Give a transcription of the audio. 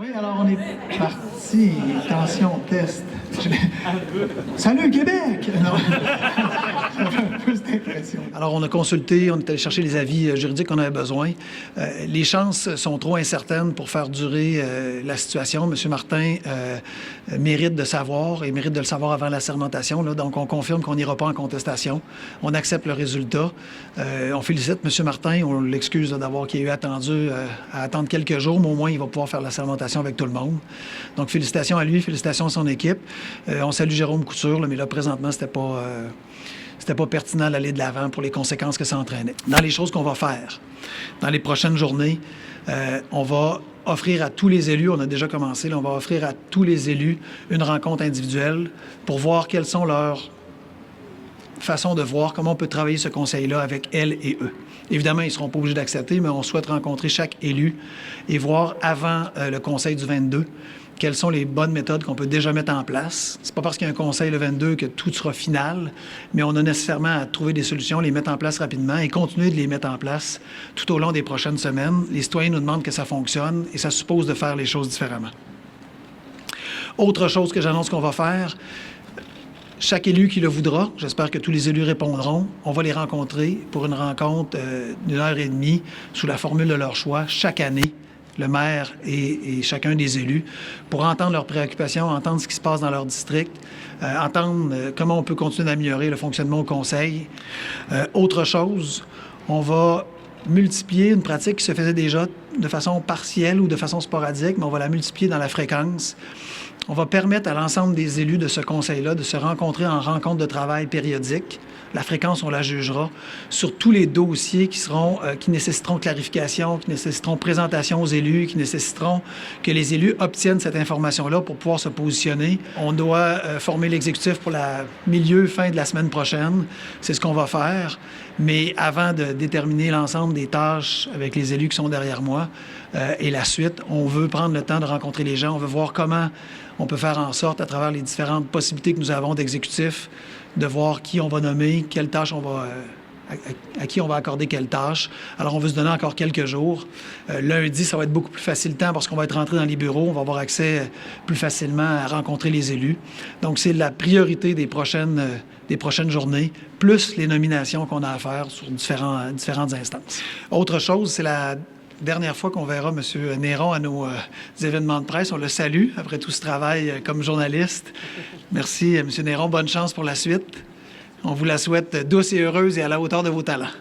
Oui, alors on est parti. Attention, test. Salut Québec! Non. J'avais un peu cette impression. Alors on a consulté, on est allé chercher les avis juridiques qu'on avait besoin. Les chances sont trop incertaines pour faire durer la situation. M. Martin mérite de savoir et mérite de le savoir avant la sermentation. Là, donc on confirme qu'on n'ira pas en contestation. On accepte le résultat. On félicite M. Martin. On l'excuse d'avoir qu'il ait eu attendu à attendre quelques jours, mais au moins il va pouvoir faire la sermentation avec tout le monde. Donc félicitations à lui, félicitations à son équipe. On salue Jérôme Couture, là, mais là présentement c'était pas pertinent d'aller de l'avant pour les conséquences que ça entraînait. Dans les choses qu'on va faire, dans les prochaines journées, on va offrir à tous les élus, on a déjà commencé, là, on va offrir à tous les élus une rencontre individuelle pour voir quelles sont leurs façons de voir comment on peut travailler ce conseil-là avec elles et eux. Évidemment, ils ne seront pas obligés d'accepter, mais on souhaite rencontrer chaque élu et voir avant le conseil du 22 quelles sont les bonnes méthodes qu'on peut déjà mettre en place. C'est pas parce qu'il y a un conseil le 22 que tout sera final, mais on a nécessairement à trouver des solutions, les mettre en place rapidement et continuer de les mettre en place tout au long des prochaines semaines. Les citoyens nous demandent que ça fonctionne et ça suppose de faire les choses différemment. Autre chose que j'annonce qu'on va faire, chaque élu qui le voudra, j'espère que tous les élus répondront, on va les rencontrer pour une rencontre d'une heure et demie sous la formule de leur choix chaque année, le maire et chacun des élus, pour entendre leurs préoccupations, entendre ce qui se passe dans leur district, entendre comment on peut continuer d'améliorer le fonctionnement au conseil. Autre chose, on va multiplier une pratique qui se faisait déjà de façon partielle ou de façon sporadique, mais on va la multiplier dans la fréquence. On va permettre à l'ensemble des élus de ce conseil-là de se rencontrer en rencontre de travail périodique. La fréquence, on la jugera sur tous les dossiers qui nécessiteront clarification, qui nécessiteront présentation aux élus, qui nécessiteront que les élus obtiennent cette information-là pour pouvoir se positionner. On doit former l'exécutif pour la fin de la semaine prochaine. C'est ce qu'on va faire. Mais avant de déterminer l'ensemble des tâches avec les élus qui sont derrière moi et la suite, on veut prendre le temps de rencontrer les gens. On veut voir comment on peut faire en sorte, à travers les différentes possibilités que nous avons d'exécutif, de voir qui on va nommer, quelle tâche on va, à qui on va accorder quelle tâche. Alors, on veut se donner encore quelques jours. Lundi, ça va être beaucoup plus facilitant parce qu'on va être rentré dans les bureaux. On va avoir accès plus facilement à rencontrer les élus. Donc, c'est la priorité des prochaines journées, plus les nominations qu'on a à faire sur différentes instances. Autre chose, c'est la dernière fois qu'on verra M. Néron à nos événements de presse. On le salue après tout ce travail comme journaliste. Merci, M. Néron. Bonne chance pour la suite. On vous la souhaite douce et heureuse et à la hauteur de vos talents.